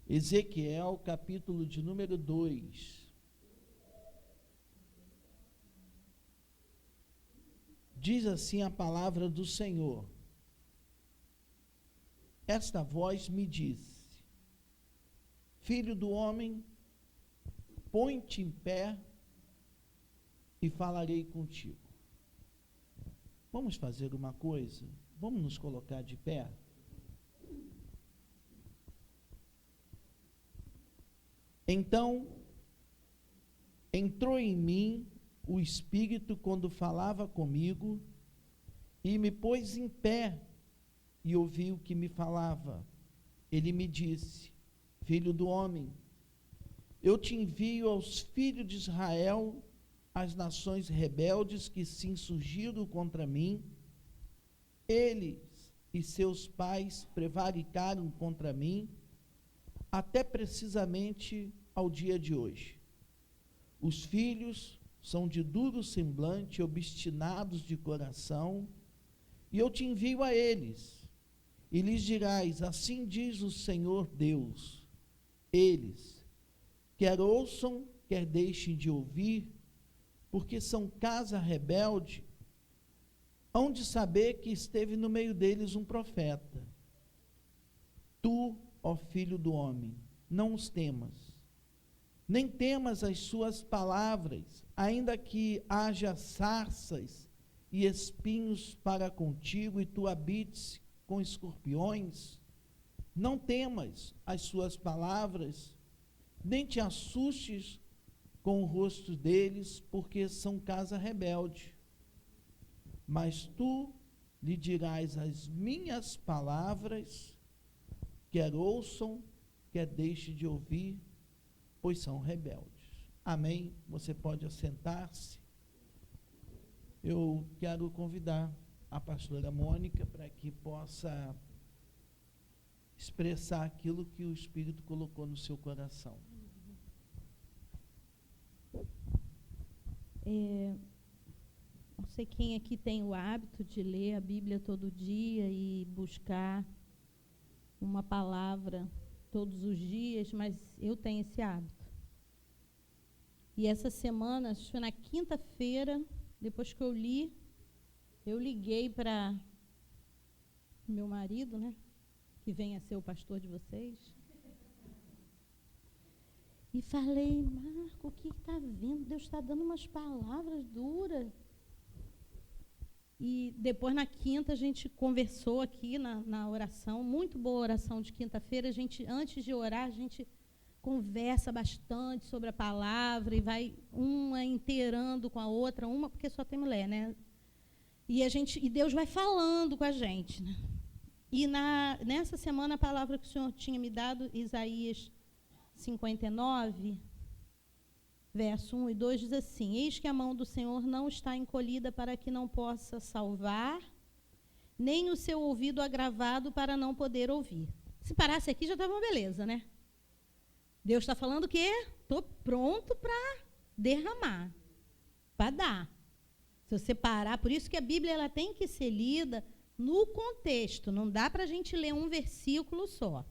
Ezequiel, capítulo de número 2. Diz assim a palavra do Senhor: esta voz me disse: filho do homem, põe-te em pé e falarei contigo. Vamos fazer uma coisa? Vamos nos colocar de pé? Então, entrou em mim o Espírito quando falava comigo, e me pôs em pé, e ouvi o que me falava. Ele me disse: filho do homem, eu te envio aos filhos de Israel, as nações rebeldes que se insurgiram contra mim. Eles e seus pais prevaricaram contra mim, até precisamente ao dia de hoje. Os filhos são de duro semblante, obstinados de coração, e eu te envio a eles, e lhes dirás: assim diz o Senhor Deus. Eles, quer ouçam, quer deixem de ouvir, porque são casa rebelde, hão de saber que esteve no meio deles um profeta. Tu, ó filho do homem, não os temas, nem temas as suas palavras, ainda que haja sarças e espinhos para contigo, e tu habites com escorpiões. Não temas as suas palavras, nem te assustes com o rosto deles, porque são casa rebelde. Mas tu lhe dirás as minhas palavras, quer ouçam, quer deixem de ouvir, pois são rebeldes. Amém? Você pode assentar-se. Eu quero convidar a pastora Mônica para que possa expressar aquilo que o Espírito colocou no seu coração. Não sei quem aqui tem o hábito de ler a Bíblia todo dia e buscar uma palavra todos os dias, mas eu tenho esse hábito. E essa semana, acho que foi na quinta-feira, depois que eu li, eu liguei para meu marido, né, que vem a ser o pastor de vocês, e falei: Marco, o que está vendo? Deus está dando umas palavras duras. E depois, na quinta, a gente conversou aqui na oração, muito boa oração de quinta-feira. A gente, antes de orar, a gente conversa bastante sobre a palavra e vai uma inteirando com a outra, uma porque só tem mulher, né? E Deus vai falando com a gente, né? E nessa semana, a palavra que o Senhor tinha me dado, Isaías 59, verso 1 e 2, diz assim: eis que a mão do Senhor não está encolhida para que não possa salvar, nem o seu ouvido agravado para não poder ouvir. Se parasse aqui, já estava uma beleza, né? Deus está falando o quê? Estou pronto para derramar, para dar. Se você parar, por isso que a Bíblia ela tem que ser lida no contexto, não dá para a gente ler um versículo só.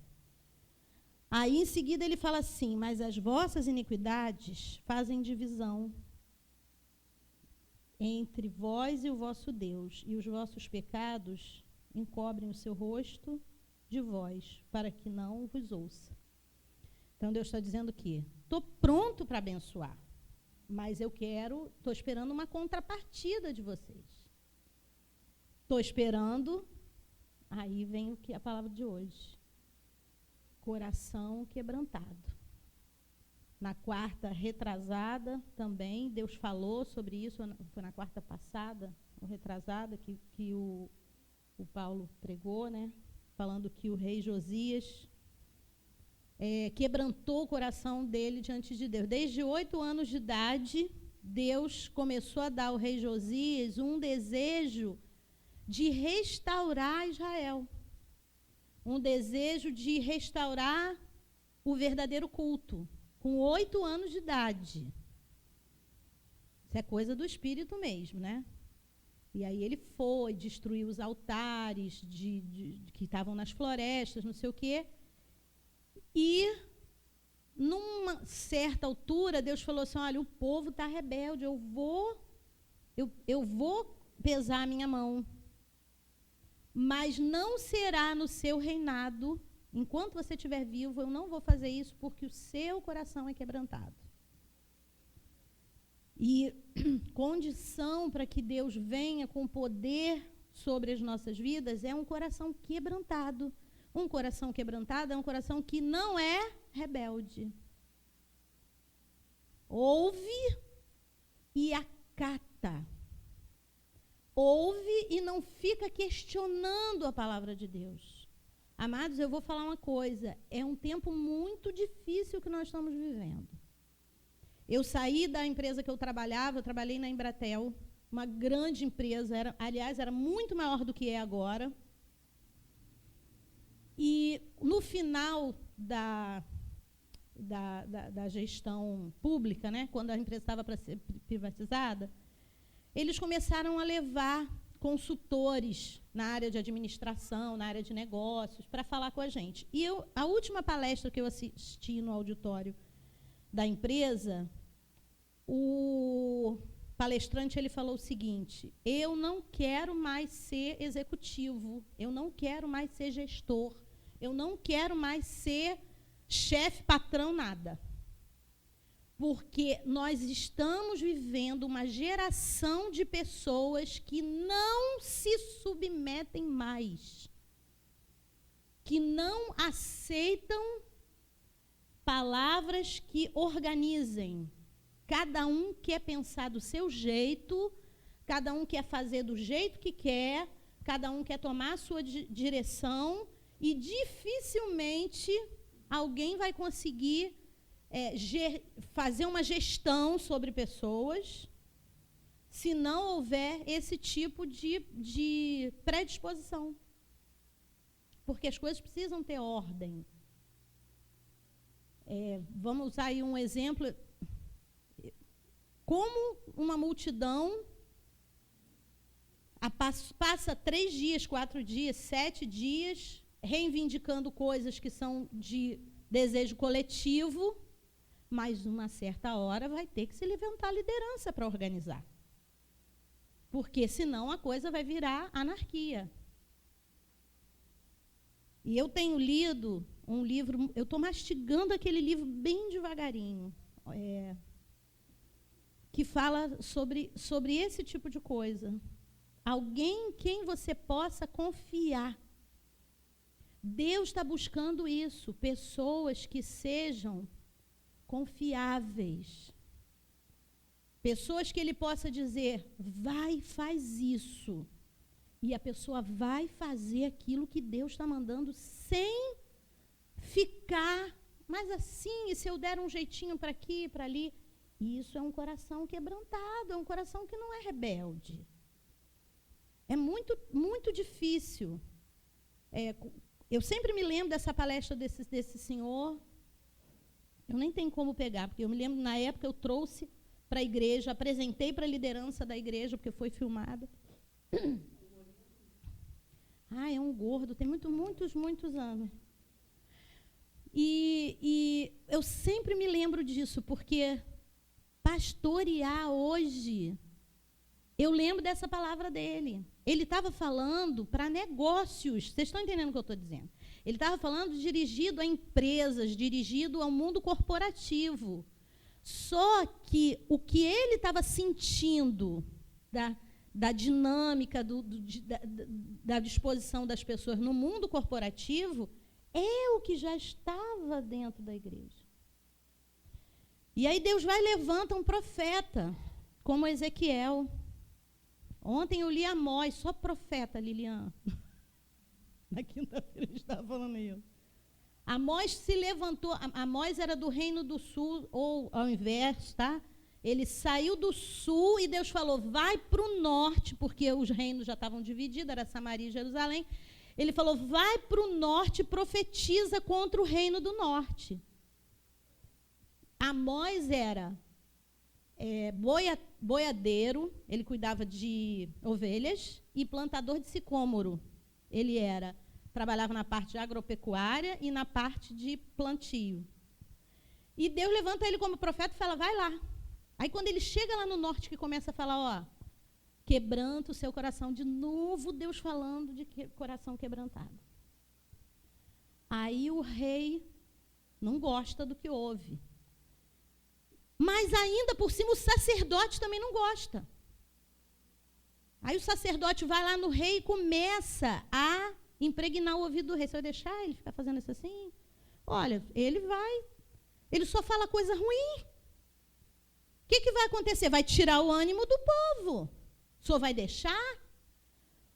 Aí, em seguida, ele fala assim: mas as vossas iniquidades fazem divisão entre vós e o vosso Deus, e os vossos pecados encobrem o seu rosto de vós, para que não vos ouça. Então, Deus está dizendo que estou pronto para abençoar, mas estou esperando uma contrapartida de vocês. Estou esperando, aí vem a palavra de hoje. Coração quebrantado. Na quarta retrasada também, Deus falou sobre isso, foi na quarta passada, ou retrasada, que o Paulo pregou, né? Falando que o rei Josias quebrantou o coração dele diante de Deus. Desde 8 anos de idade, Deus começou a dar ao rei Josias um desejo de restaurar Israel. Um desejo de restaurar o verdadeiro culto, com 8 anos de idade. Isso é coisa do Espírito mesmo, né? E aí ele foi, destruiu os altares que estavam nas florestas, não sei o quê. E, numa certa altura, Deus falou assim, olha, o povo está rebelde, eu vou pesar a minha mão, mas não será no seu reinado, enquanto você estiver vivo, eu não vou fazer isso, porque o seu coração é quebrantado. E condição para que Deus venha com poder sobre as nossas vidas é um coração quebrantado. Um coração quebrantado é um coração que não é rebelde. Ouve e acata. Ouve e não fica questionando a palavra de Deus. Amados, eu vou falar uma coisa. É um tempo muito difícil que nós estamos vivendo. Eu saí da empresa que eu trabalhei na Embratel, uma grande empresa, era muito maior do que é agora. E no final da gestão pública, né, quando a empresa estava para ser privatizada, eles começaram a levar consultores na área de administração, na área de negócios, para falar com a gente. E a última palestra que eu assisti no auditório da empresa, o palestrante ele falou o seguinte: eu não quero mais ser executivo, eu não quero mais ser gestor, eu não quero mais ser chefe, patrão, nada. Porque nós estamos vivendo uma geração de pessoas que não se submetem mais, que não aceitam palavras que organizem. Cada um quer pensar do seu jeito, cada um quer fazer do jeito que quer, cada um quer tomar a sua direção e dificilmente alguém vai conseguir fazer uma gestão sobre pessoas se não houver esse tipo de predisposição. Porque as coisas precisam ter ordem. Vamos usar aí um exemplo. Como uma multidão passa 3 dias, 4 dias, 7 dias, reivindicando coisas que são de desejo coletivo, mas uma certa hora vai ter que se levantar a liderança para organizar. Porque senão a coisa vai virar anarquia. E eu tenho lido um livro, eu estou mastigando aquele livro bem devagarinho, que fala sobre esse tipo de coisa. Alguém em quem você possa confiar. Deus está buscando isso, pessoas que sejam confiáveis. Pessoas que ele possa dizer, vai, faz isso. E a pessoa vai fazer aquilo que Deus está mandando sem ficar, mas assim, e se eu der um jeitinho para aqui, para ali. Isso é um coração quebrantado, é um coração que não é rebelde. É muito, muito difícil. Eu sempre me lembro dessa palestra desse senhor. Eu nem tenho como pegar, porque eu me lembro, na época, eu trouxe para a igreja, apresentei para a liderança da igreja, porque foi filmada. É um gordo, tem muitos anos. E eu sempre me lembro disso, porque pastorear hoje, eu lembro dessa palavra dele. Ele estava falando para negócios, vocês estão entendendo o que eu estou dizendo? Ele estava falando dirigido a empresas, dirigido ao mundo corporativo. Só que o que ele estava sentindo da dinâmica, da disposição das pessoas no mundo corporativo, é o que já estava dentro da igreja. E aí Deus vai e levanta um profeta, como Ezequiel. Ontem eu li Amós, só profeta, Lilian. Na quinta-feira a gente estava falando isso. Amós se levantou, Amós era do reino do sul, ou ao invés, tá? Ele saiu do sul e Deus falou, vai para o norte, porque os reinos já estavam divididos, era Samaria e Jerusalém. Ele falou, vai para o norte e profetiza contra o reino do norte. Amós era boiadeiro, ele cuidava de ovelhas, e plantador de sicômoro. Ele era trabalhava na parte de agropecuária e na parte de plantio. E Deus levanta ele como profeta e fala, vai lá. Aí quando ele chega lá no norte, que começa a falar, ó, quebranta o seu coração. De novo Deus falando de coração quebrantado. Aí o rei não gosta do que ouve. Mas ainda por cima o sacerdote também não gosta. Aí o sacerdote vai lá no rei e começa a impregnar o ouvido do rei. Você vai deixar ele ficar fazendo isso assim? Olha, ele só fala coisa ruim. O que vai acontecer? Vai tirar o ânimo do povo. O senhor vai deixar?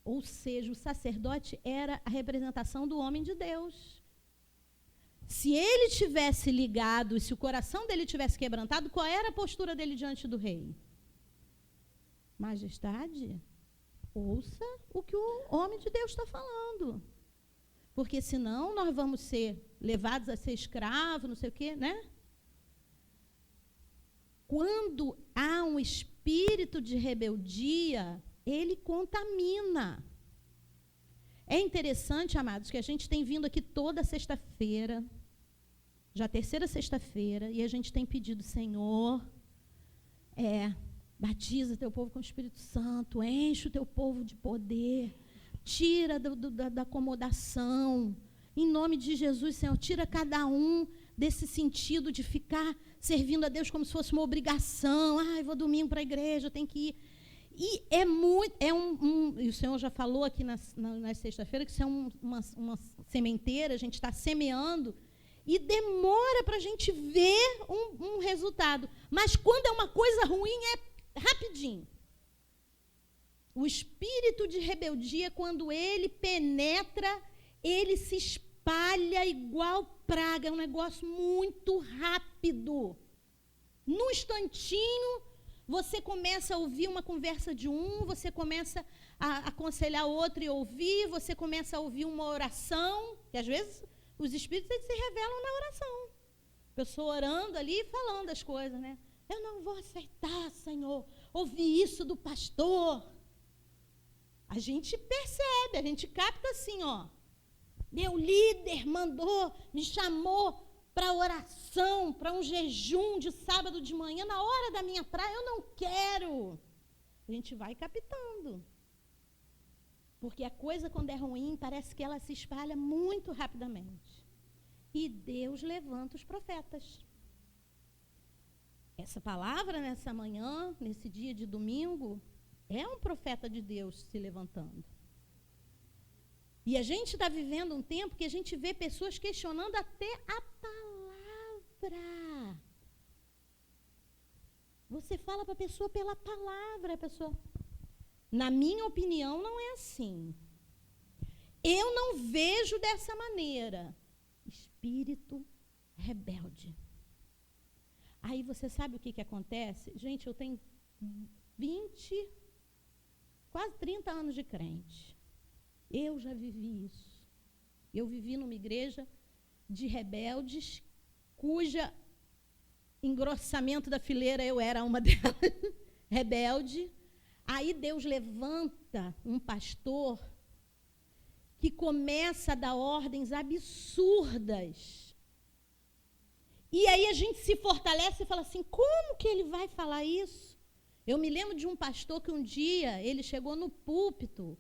Ou seja, o sacerdote era a representação do homem de Deus. Se ele tivesse ligado, se o coração dele tivesse quebrantado, qual era a postura dele diante do rei? Majestade, ouça o que o homem de Deus está falando. Porque senão nós vamos ser levados a ser escravos, não sei o quê, né? Quando há um espírito de rebeldia, ele contamina. É interessante, amados, que a gente tem vindo aqui toda sexta-feira, já a terceira sexta-feira, e a gente tem pedido, Senhor, batiza teu povo com o Espírito Santo, enche o teu povo de poder, tira da acomodação, em nome de Jesus, Senhor, tira cada um desse sentido de ficar servindo a Deus como se fosse uma obrigação. Vou domingo para a igreja, tenho que ir. E e o Senhor já falou aqui na sexta-feira que isso é uma sementeira, a gente está semeando, e demora para a gente ver um resultado. Mas quando é uma coisa ruim, é rapidinho. O espírito de rebeldia, quando ele penetra, ele se espalha igual praga, é um negócio muito rápido. Num instantinho, você começa a ouvir uma conversa de você começa a aconselhar outro e ouvir, você começa a ouvir uma oração, que às vezes os espíritos eles se revelam na oração. A pessoa orando ali e falando as coisas, né? Eu não vou aceitar, Senhor, ouvir isso do pastor. A gente percebe, a gente capta assim, ó. Meu líder me chamou para oração, para um jejum de sábado de manhã, na hora da minha praia, eu não quero. A gente vai captando. Porque a coisa, quando é ruim, parece que ela se espalha muito rapidamente. E Deus levanta os profetas. Essa palavra, nessa manhã, nesse dia de domingo, é um profeta de Deus se levantando. E a gente está vivendo um tempo que a gente vê pessoas questionando até a palavra. Você fala para a pessoa pela palavra, a pessoa... Na minha opinião, não é assim. Eu não vejo dessa maneira. Espírito rebelde. Aí você sabe o que acontece? Gente, eu tenho 20, quase 30 anos de crente. Eu já vivi isso. Eu vivi numa igreja de rebeldes, cuja engrossamento da fileira eu era uma delas, rebelde. Aí Deus levanta um pastor que começa a dar ordens absurdas. E aí a gente se fortalece e fala assim, como que ele vai falar isso? Eu me lembro de um pastor que um dia, ele chegou no púlpito.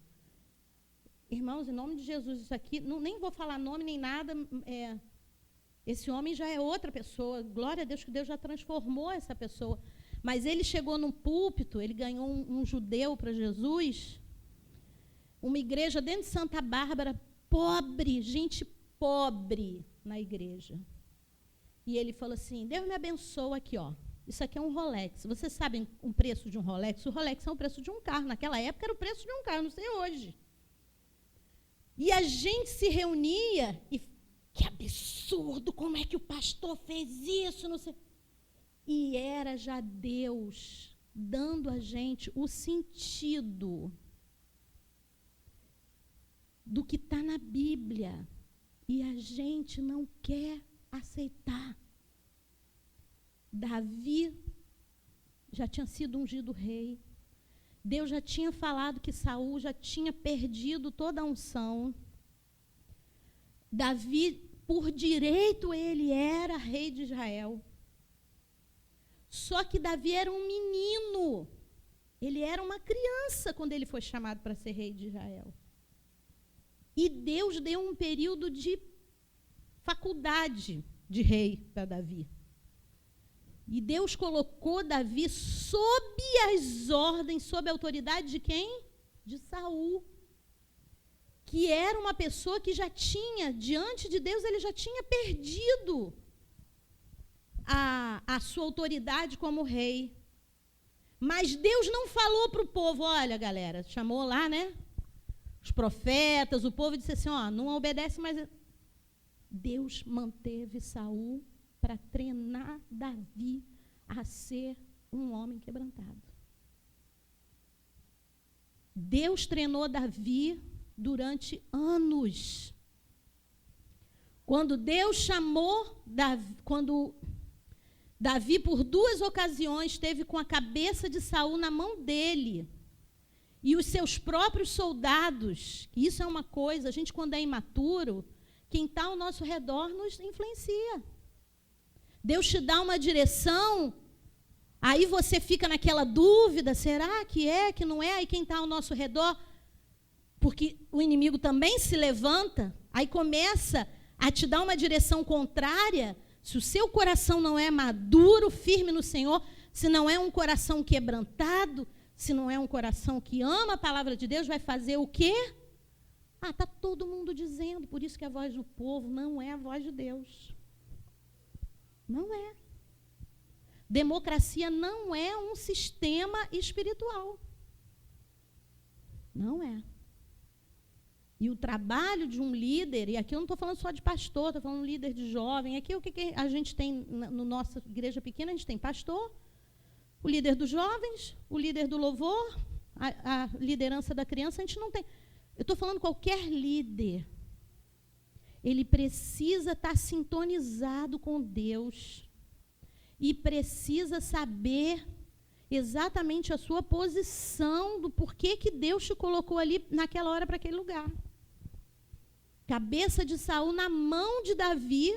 Irmãos, em nome de Jesus, isso aqui, nem vou falar nome nem nada, esse homem já é outra pessoa, glória a Deus que Deus já transformou essa pessoa. Mas ele chegou no púlpito, ele ganhou um judeu para Jesus, uma igreja dentro de Santa Bárbara, pobre, gente pobre na igreja. E ele falou assim, Deus me abençoa aqui, ó. Isso aqui é um Rolex. Vocês sabem o preço de um Rolex? O Rolex é o preço de um carro. Naquela época era o preço de um carro, não sei hoje. E a gente se reunia e, que absurdo, como é que o pastor fez isso? Não sei. E era já Deus dando a gente o sentido do que está na Bíblia. E a gente não quer aceitar. Davi já tinha sido ungido rei. Deus já tinha falado que Saul já tinha perdido toda a unção. Davi, por direito, ele era rei de Israel. Só que Davi era um menino. Ele era uma criança quando ele foi chamado para ser rei de Israel. E Deus deu um período de faculdade de rei para Davi. E Deus colocou Davi sob as ordens, sob a autoridade de quem? De Saul. Que era uma pessoa que já tinha, diante de Deus, ele já tinha perdido a sua autoridade como rei. Mas Deus não falou para o povo, olha, galera, chamou lá, né? Os profetas, o povo disse assim, ó, não obedece mais. Deus manteve Saul para treinar Davi a ser um homem quebrantado. Deus treinou Davi durante anos. Quando Deus chamou quando Davi, por 2 ocasiões, esteve com a cabeça de Saul na mão dele. E os seus próprios soldados, isso é uma coisa, a gente quando é imaturo, quem está ao nosso redor nos influencia. Deus te dá uma direção, aí você fica naquela dúvida, será que é, que não é? Aí quem está ao nosso redor, porque o inimigo também se levanta, aí começa a te dar uma direção contrária. Se o seu coração não é maduro, firme no Senhor, se não é um coração quebrantado, se não é um coração que ama a palavra de Deus, vai fazer o quê? Está todo mundo dizendo, por isso que a voz do povo não é a voz de Deus. Não é. Democracia não é um sistema espiritual. Não é. E o trabalho de um líder, e aqui eu não estou falando só de pastor, estou falando de líder de jovem. Aqui o que a gente tem na nossa igreja pequena? A gente tem pastor, o líder dos jovens, o líder do louvor, a liderança da criança. A gente não tem. Eu estou falando qualquer líder. Ele precisa estar sintonizado com Deus e precisa saber exatamente a sua posição do porquê que Deus te colocou ali naquela hora para aquele lugar. Cabeça de Saul na mão de Davi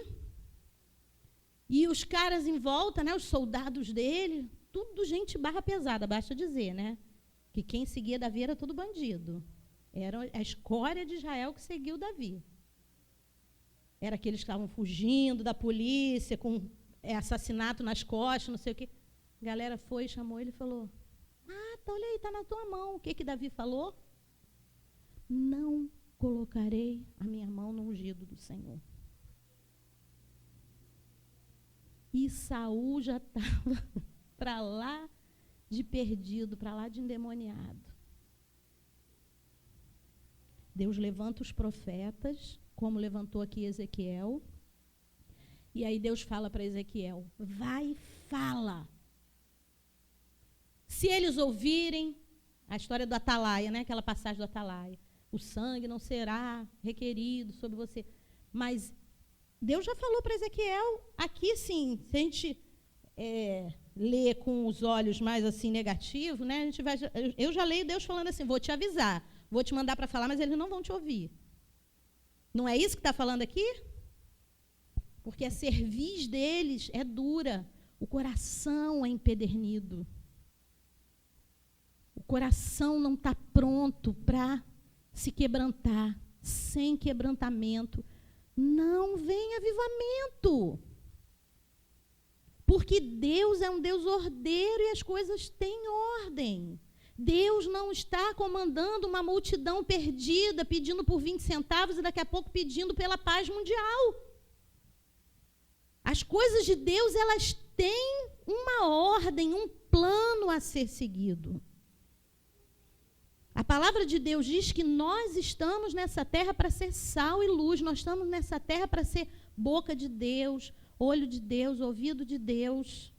e os caras em volta, né, os soldados dele, tudo gente barra pesada, basta dizer, né? Que quem seguia Davi era tudo bandido. Era a escória de Israel que seguiu Davi. Era aqueles que estavam fugindo da polícia, com assassinato nas costas, não sei o quê. A galera foi, chamou ele e falou, olha aí, está na tua mão. O que Davi falou? Não colocarei a minha mão no ungido do Senhor. E Saul já estava para lá de perdido, para lá de endemoniado. Deus levanta os profetas, como levantou aqui Ezequiel. E aí Deus fala para Ezequiel, vai e fala. Se eles ouvirem, a história do Atalaia, né, aquela passagem do Atalaia, o sangue não será requerido sobre você. Mas Deus já falou para Ezequiel, aqui sim, se a gente lê com os olhos mais assim negativos, né, eu já leio Deus falando assim, vou te avisar, vou te mandar para falar, mas eles não vão te ouvir. Não é isso que está falando aqui? Porque a cerviz deles é dura, o coração é empedernido. O coração não está pronto para se quebrantar. Sem quebrantamento, não vem avivamento. Porque Deus é um Deus ordeiro e as coisas têm ordem. Deus não está comandando uma multidão perdida, pedindo por 20 centavos e daqui a pouco pedindo pela paz mundial. As coisas de Deus, elas têm uma ordem, um plano a ser seguido. A palavra de Deus diz que nós estamos nessa terra para ser sal e luz, nós estamos nessa terra para ser boca de Deus, olho de Deus, ouvido de Deus.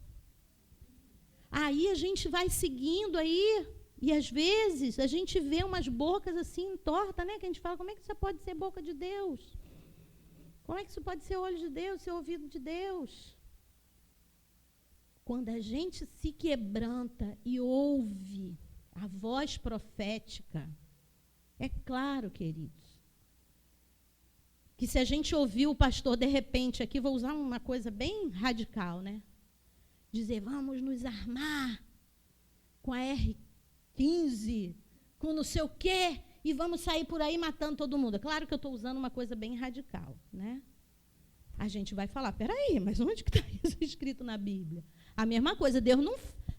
Aí a gente vai seguindo aí, e às vezes a gente vê umas bocas assim tortas, né? Que a gente fala, como é que isso pode ser boca de Deus? Como é que isso pode ser olho de Deus, ser ouvido de Deus? Quando a gente se quebranta e ouve a voz profética, é claro, queridos, que se a gente ouvir o pastor, de repente, aqui vou usar uma coisa bem radical, né? Dizer, vamos nos armar com a R15, com não sei o quê, e vamos sair por aí matando todo mundo. Claro que eu estou usando uma coisa bem radical, né? A gente vai falar, peraí, mas onde que está isso escrito na Bíblia? A mesma coisa, Deus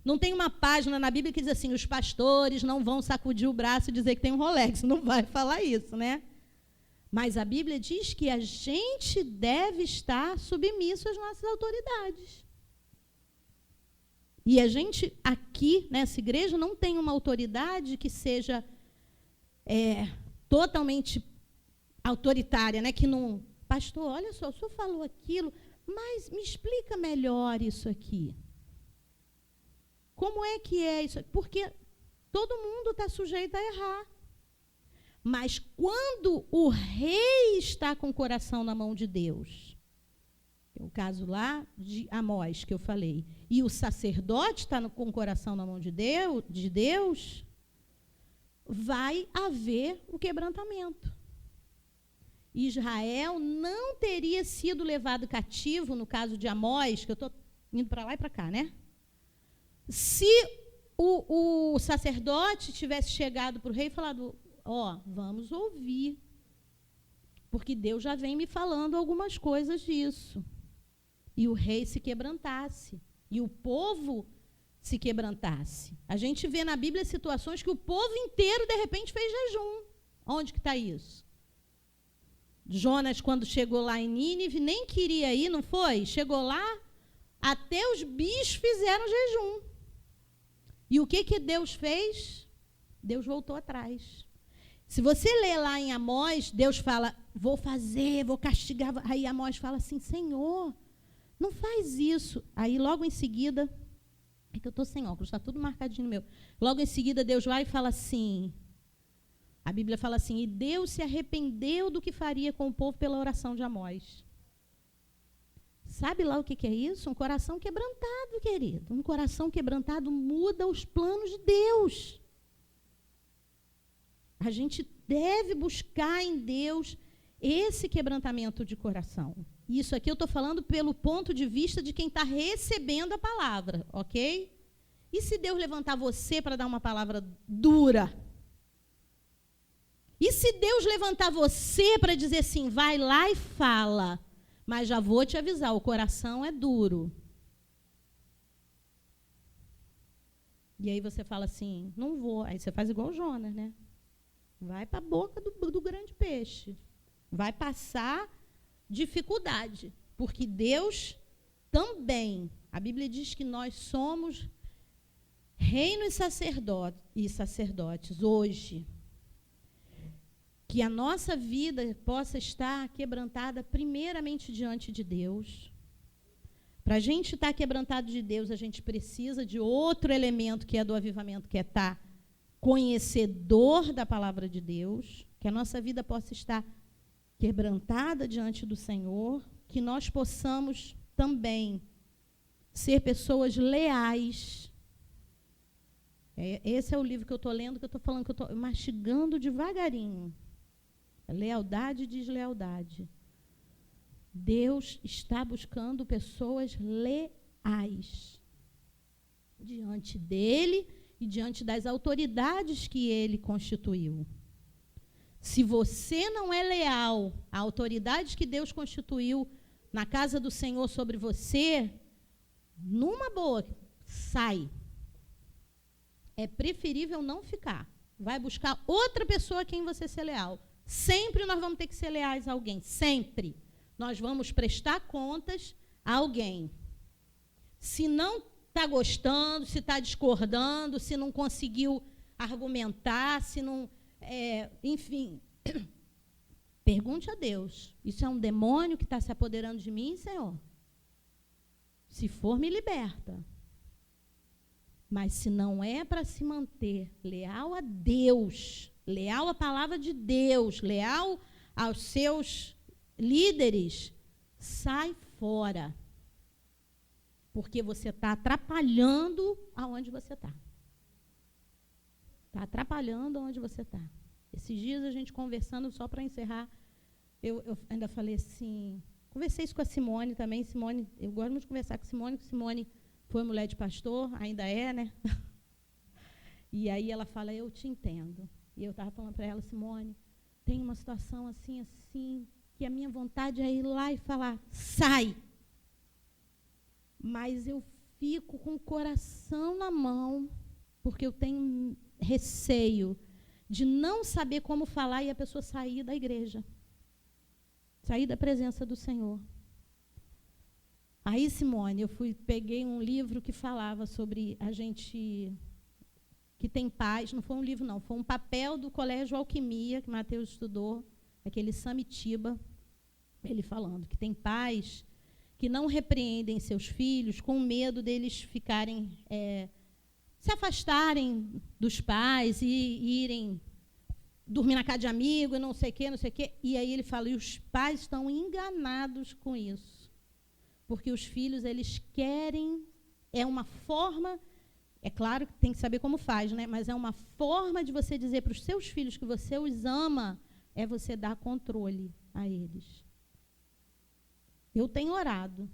não tem uma página na Bíblia que diz assim, os pastores não vão sacudir o braço e dizer que tem um Rolex. Não vai falar isso, né? Mas a Bíblia diz que a gente deve estar submisso às nossas autoridades. E a gente, aqui, nessa igreja, não tem uma autoridade que seja totalmente autoritária, né? Que não... Pastor, olha só, o senhor falou aquilo, mas me explica melhor isso aqui. Como é que é isso? Porque todo mundo está sujeito a errar. Mas quando o rei está com o coração na mão de Deus, é o caso lá de Amós, que eu falei, e o sacerdote está com o coração na mão de Deus, vai haver o quebrantamento. Israel não teria sido levado cativo, no caso de Amós, que eu estou indo para lá e para cá, né? Se o sacerdote tivesse chegado para o rei e falado, vamos ouvir, porque Deus já vem me falando algumas coisas disso. E o rei se quebrantasse, e o povo se quebrantasse. A gente vê na Bíblia situações que o povo inteiro, de repente, fez jejum. Onde que está isso? Jonas, quando chegou lá em Nínive, nem queria ir, não foi? Chegou lá, até os bichos fizeram jejum. E o que Deus fez? Deus voltou atrás. Se você ler lá em Amós, Deus fala, vou castigar. Aí Amós fala assim, Senhor, não faz isso. Aí logo em seguida, é que eu estou sem óculos, está tudo marcadinho no meu. Logo em seguida, Deus vai e fala assim, a Bíblia fala assim, e Deus se arrependeu do que faria com o povo pela oração de Amós. Sabe lá o que é isso? Um coração quebrantado, querido. Um coração quebrantado muda os planos de Deus. A gente deve buscar em Deus esse quebrantamento de coração. Isso aqui eu estou falando pelo ponto de vista de quem está recebendo a palavra, ok? E se Deus levantar você para dar uma palavra dura? E se Deus levantar você para dizer assim, vai lá e fala, mas já vou te avisar, o coração é duro. E aí você fala assim, não vou. Aí você faz igual o Jonas, né? Vai para a boca do grande peixe. Vai passar dificuldade. Porque Deus também, a Bíblia diz que nós somos reino e sacerdotes hoje. Que a nossa vida possa estar quebrantada primeiramente diante de Deus. Para a gente estar quebrantado de Deus, a gente precisa de outro elemento que é do avivamento, que é estar conhecedor da palavra de Deus, que a nossa vida possa estar quebrantada diante do Senhor, que nós possamos também ser pessoas leais. Esse é o livro que eu estou lendo, que eu estou falando, que eu estou mastigando devagarinho. Lealdade e deslealdade. Deus está buscando pessoas leais diante dele e diante das autoridades que ele constituiu. Se você não é leal à autoridade que Deus constituiu na casa do Senhor sobre você, numa boa, sai. É preferível não ficar. Vai buscar outra pessoa a quem você ser leal. Sempre nós vamos ter que ser leais a alguém, sempre. Nós vamos prestar contas a alguém. Se não está gostando, se está discordando, se não conseguiu argumentar, se não... enfim, pergunte a Deus. Isso é um demônio que está se apoderando de mim, Senhor? Se for, me liberta. Mas se não é para se manter leal a Deus, leal à palavra de Deus, leal aos seus líderes, sai fora. Porque você está atrapalhando aonde você está. Está atrapalhando aonde você está. Esses dias a gente conversando, só para encerrar, eu ainda falei assim, conversei isso com a Simone também. Simone, eu gosto muito de conversar com Simone, porque Simone foi mulher de pastor, ainda é, né? E aí ela fala, eu te entendo. E eu estava falando para ela, Simone, tem uma situação assim, assim, que a minha vontade é ir lá e falar, sai! Mas eu fico com o coração na mão, porque eu tenho receio de não saber como falar e a pessoa sair da igreja, sair da presença do Senhor. Aí, Simone, peguei um livro que falava sobre a gente que tem paz. Não foi um livro, não, foi um papel do Colégio Alquimia, que Mateus estudou, aquele Samitiba, ele falando que tem pais que não repreendem seus filhos com medo deles ficarem, se afastarem dos pais e irem dormir na casa de amigo, e não sei o quê, não sei o quê. E aí ele fala, e os pais estão enganados com isso. Porque os filhos, eles querem, é uma forma, é claro que tem que saber como faz, né? Mas é uma forma de você dizer para os seus filhos que você os ama, é você dar controle a eles. Eu tenho orado,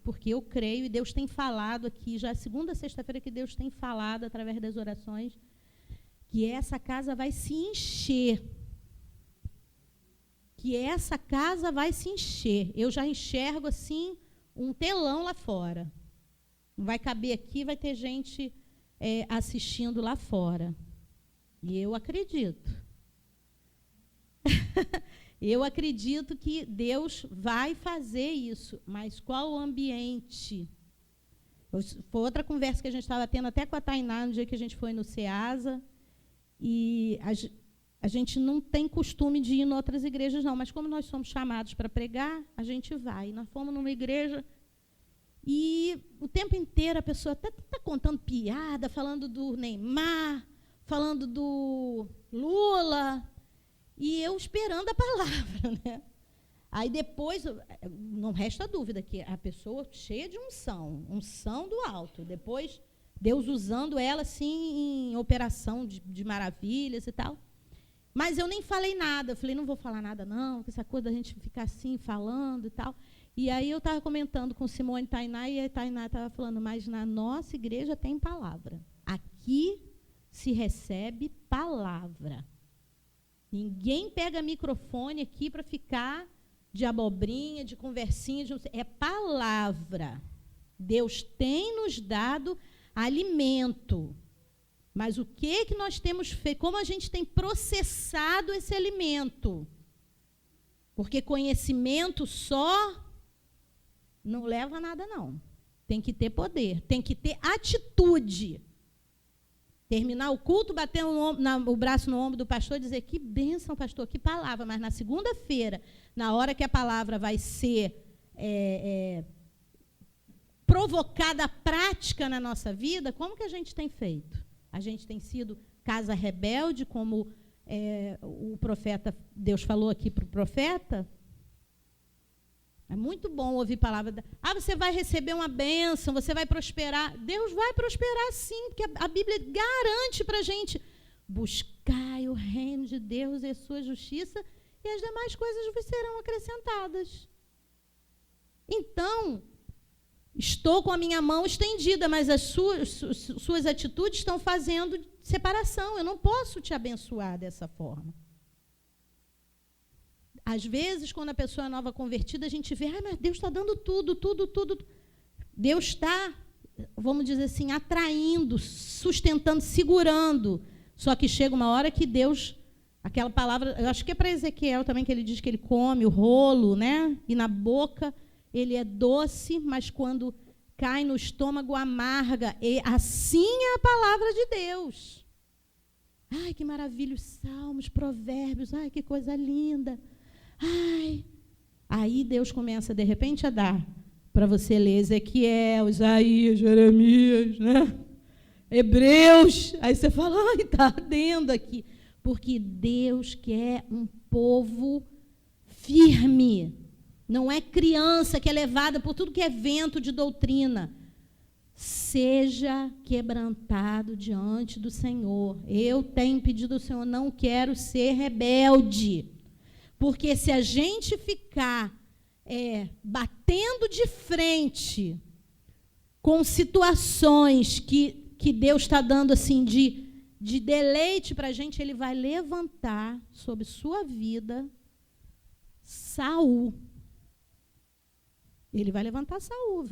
porque eu creio, e Deus tem falado aqui, já é segunda, sexta-feira que Deus tem falado através das orações, que essa casa vai se encher. Que essa casa vai se encher. Eu já enxergo, assim, um telão lá fora. Não vai caber aqui, vai ter gente assistindo lá fora. E eu acredito. Eu acredito que Deus vai fazer isso, mas qual o ambiente? Foi outra conversa que a gente estava tendo até com a Tainá no dia que a gente foi no SEASA, e a gente não tem costume de ir em outras igrejas, não, mas como nós somos chamados para pregar, a gente vai. Nós fomos numa igreja e o tempo inteiro a pessoa até está contando piada, falando do Neymar, falando do Lula, e eu esperando a palavra, né? Aí depois, não resta dúvida que a pessoa cheia de unção do alto, depois Deus usando ela assim em operação de maravilhas e tal. Mas eu nem falei nada, eu falei, não vou falar nada não, essa coisa da gente ficar assim falando e tal. E aí eu estava comentando com Simone e Tainá, e a Tainá estava falando, mas na nossa igreja tem palavra. Aqui se recebe palavra. Ninguém pega microfone aqui para ficar de abobrinha, de conversinha, é palavra. Deus tem nos dado alimento. Mas o que nós temos feito? Como a gente tem processado esse alimento? Porque conhecimento só não leva a nada, não. Tem que ter poder, tem que ter atitude. Terminar o culto, bater o braço no ombro do pastor e dizer, que bênção, pastor, que palavra. Mas na segunda-feira, na hora que a palavra vai ser provocada à prática na nossa vida, como que a gente tem feito? A gente tem sido casa rebelde, como o profeta, Deus falou aqui para o profeta. É muito bom ouvir palavra. Você vai receber uma bênção, você vai prosperar. Deus vai prosperar sim, porque a Bíblia garante para a gente. Buscai o reino de Deus e a sua justiça, e as demais coisas vos serão acrescentadas. Então, estou com a minha mão estendida, mas as suas atitudes estão fazendo separação. Eu não posso te abençoar dessa forma. Às vezes, quando a pessoa é nova convertida, a gente vê, mas Deus está dando tudo. Deus está, vamos dizer assim, atraindo, sustentando, segurando. Só que chega uma hora que Deus, aquela palavra, eu acho que é para Ezequiel também, que ele diz que ele come o rolo, né? E na boca ele é doce, mas quando cai no estômago amarga. E assim é a palavra de Deus. Ai, que maravilha, os salmos, provérbios, ai, que coisa linda. Ai. Aí Deus começa, de repente, a dar para você ler Ezequiel, Isaías, Jeremias, né? Hebreus. Aí você fala, ai, está ardendo aqui. Porque Deus quer um povo firme. Não é criança que é levada por tudo que é vento de doutrina. Seja quebrantado diante do Senhor. Eu tenho pedido ao Senhor, não quero ser rebelde. Porque se a gente ficar batendo de frente com situações que Deus está dando assim de deleite para a gente, Ele vai levantar sobre sua vida Saul. Ele vai levantar Saul.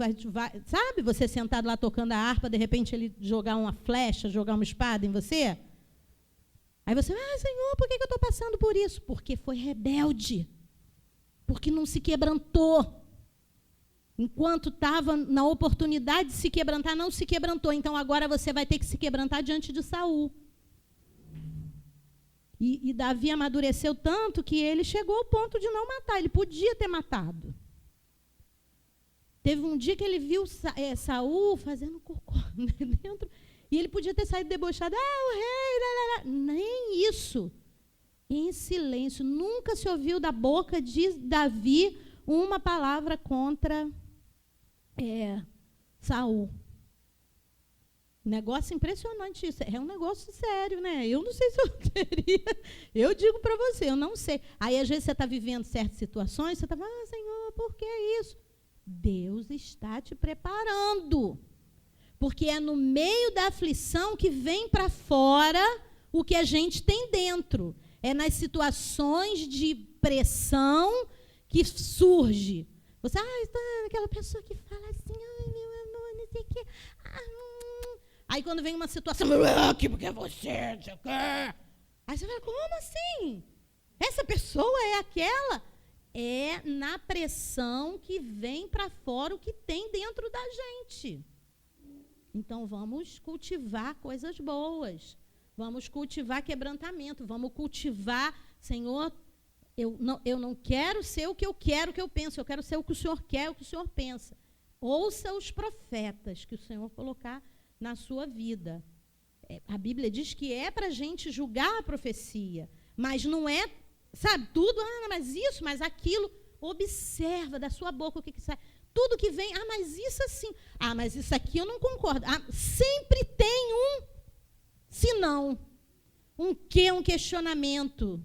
Sabe, você sentado lá tocando a harpa, de repente ele jogar uma flecha, jogar uma espada em você? Aí você, Senhor, por que eu estou passando por isso? Porque foi rebelde. Porque não se quebrantou. Enquanto estava na oportunidade de se quebrantar, não se quebrantou. Então agora você vai ter que se quebrantar diante de Saul. E Davi amadureceu tanto que ele chegou ao ponto de não matar. Ele podia ter matado. Teve um dia que ele viu Saul fazendo cocô dentro, e ele podia ter saído debochado. O rei, lá, lá. Nem isso. Em silêncio. Nunca se ouviu da boca de Davi uma palavra contra Saul. Negócio impressionante isso. É um negócio sério, né? Eu não sei se eu teria. Eu digo para você, eu não sei. Aí, às vezes, você está vivendo certas situações, você está falando, Senhor, por que isso? Deus está te preparando. Porque é no meio da aflição que vem para fora o que a gente tem dentro. É nas situações de pressão que surge. Você, aquela pessoa que fala assim, meu amor, não sei o quê. Aí quando vem uma situação, porque é você, não sei o quê. Aí você fala, como assim? Essa pessoa é aquela? É na pressão que vem para fora o que tem dentro da gente. Então vamos cultivar coisas boas. Vamos cultivar quebrantamento. Vamos cultivar, Senhor, eu não quero ser o que eu quero que eu penso. Eu quero ser o que o Senhor quer, o que o Senhor pensa. Ouça os profetas que o Senhor colocar na sua vida. A Bíblia diz que é para a gente julgar a profecia, mas não é, sabe, tudo, mas isso, mas aquilo. Observa da sua boca o que sai. Tudo que vem, mas isso assim, mas isso aqui eu não concordo. Sempre tem um senão, um questionamento.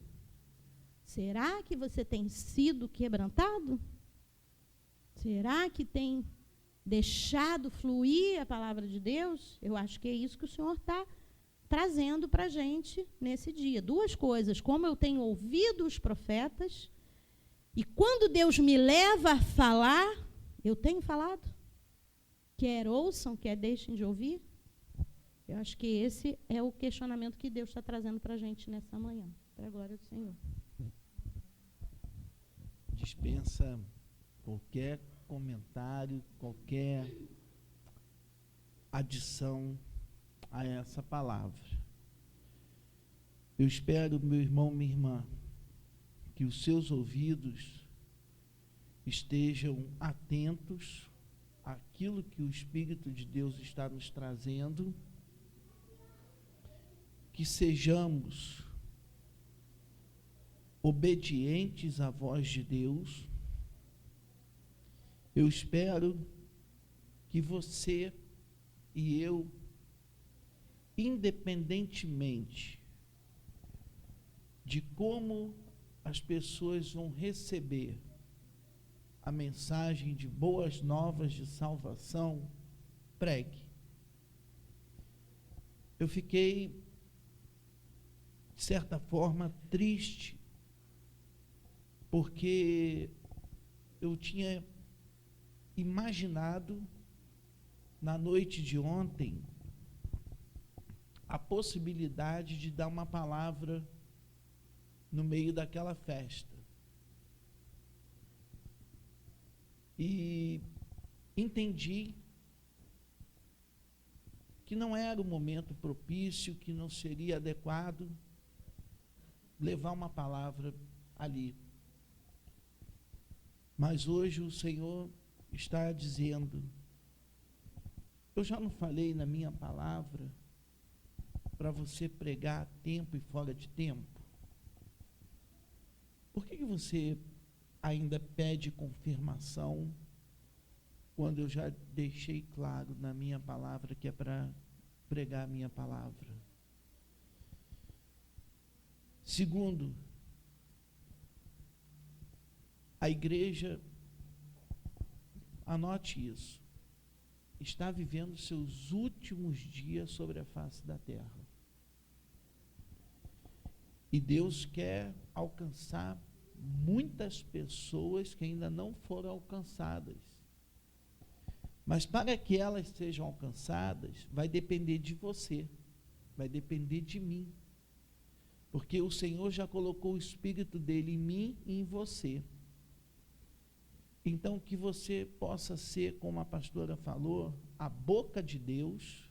Será que você tem sido quebrantado? Será que tem deixado fluir a palavra de Deus? Eu acho que é isso que o Senhor está trazendo para a gente nesse dia. Duas coisas, como eu tenho ouvido os profetas, e quando Deus me leva a falar, eu tenho falado. Quer ouçam, quer deixem de ouvir. Eu acho que esse é o questionamento que Deus está trazendo para a gente nessa manhã, para a glória do Senhor. Dispensa qualquer comentário, qualquer adição a essa palavra. Eu espero, meu irmão, minha irmã, que os seus ouvidos estejam atentos àquilo que o Espírito de Deus está nos trazendo, que sejamos obedientes à voz de Deus. Eu espero que você e eu, independentemente de como as pessoas vão receber a mensagem de boas novas de salvação, pregue. Eu fiquei, de certa forma, triste, porque eu tinha imaginado, na noite de ontem, a possibilidade de dar uma palavra no meio daquela festa. E entendi que não era o momento propício, que não seria adequado levar uma palavra ali. Mas hoje o Senhor está dizendo, eu já não falei na minha palavra para você pregar a tempo e fora de tempo? Por que você ainda pede confirmação quando eu já deixei claro na minha palavra que é para pregar a minha palavra? Segundo, A igreja, anote isso, está vivendo seus últimos dias sobre a face da terra. E Deus quer alcançar muitas pessoas que ainda não foram alcançadas. Mas para que elas sejam alcançadas, vai depender de você, vai depender de mim. Porque o Senhor já colocou o Espírito dele em mim e em você. Então, que você possa ser, como a pastora falou, a boca de Deus,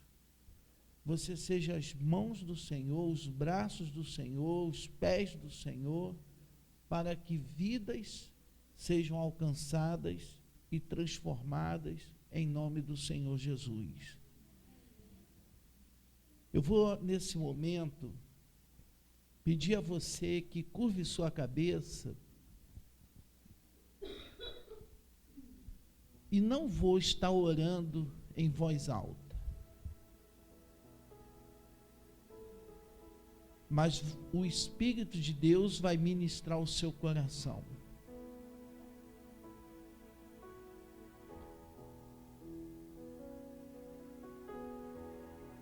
você seja as mãos do Senhor, os braços do Senhor, os pés do Senhor, para que vidas sejam alcançadas e transformadas em nome do Senhor Jesus. Eu vou, nesse momento, pedir a você que curve sua cabeça e não vou estar orando em voz alta. Mas o Espírito de Deus vai ministrar o seu coração.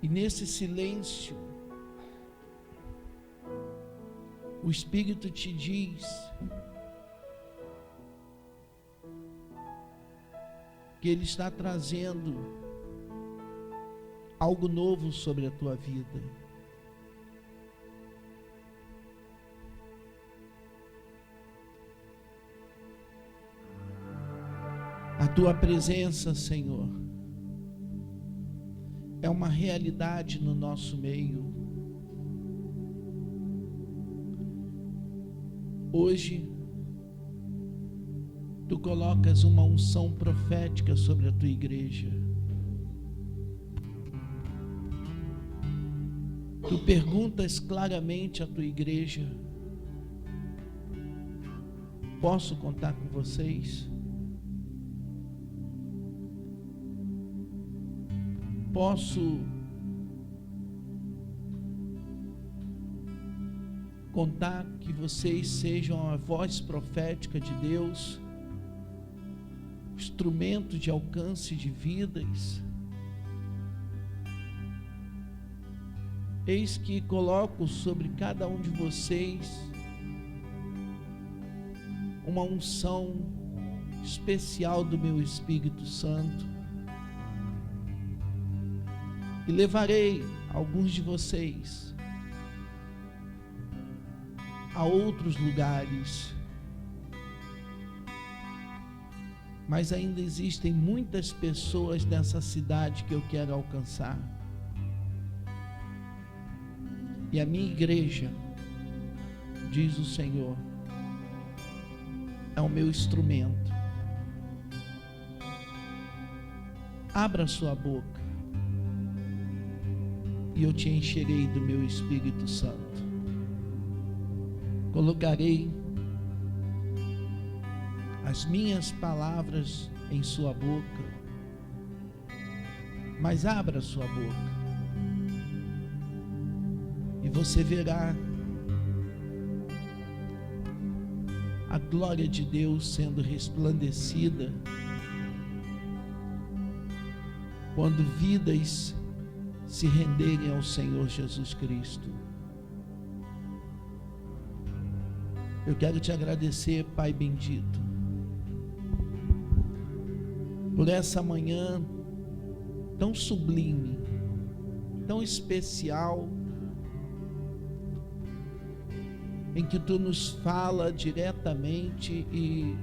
E nesse silêncio, o Espírito te diz que Ele está trazendo algo novo sobre a tua vida. A tua presença, Senhor, é uma realidade no nosso meio. Hoje, tu colocas uma unção profética sobre a tua igreja. Tu perguntas claramente à tua igreja: posso contar com vocês? Posso contar que vocês sejam a voz profética de Deus, instrumento de alcance de vidas? Eis que coloco sobre cada um de vocês uma unção especial do meu Espírito Santo. E levarei alguns de vocês a outros lugares. Mas ainda existem muitas pessoas nessa cidade que eu quero alcançar. E a minha igreja, diz o Senhor, é o meu instrumento. Abra sua boca e eu te encherei do meu Espírito Santo. Colocarei as minhas palavras em sua boca, mas abra sua boca e você verá a glória de Deus sendo resplandecida quando vidas se renderem ao Senhor Jesus Cristo. Eu quero te agradecer, Pai bendito, por essa manhã tão sublime, tão especial, em que Tu nos fala diretamente e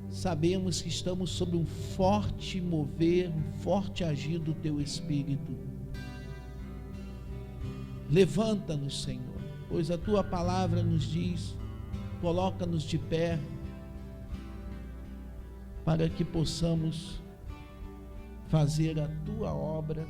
sabemos que estamos sob um forte mover, um forte agir do Teu Espírito. Levanta-nos, Senhor, pois a Tua palavra nos diz: coloca-nos de pé, para que possamos fazer a Tua obra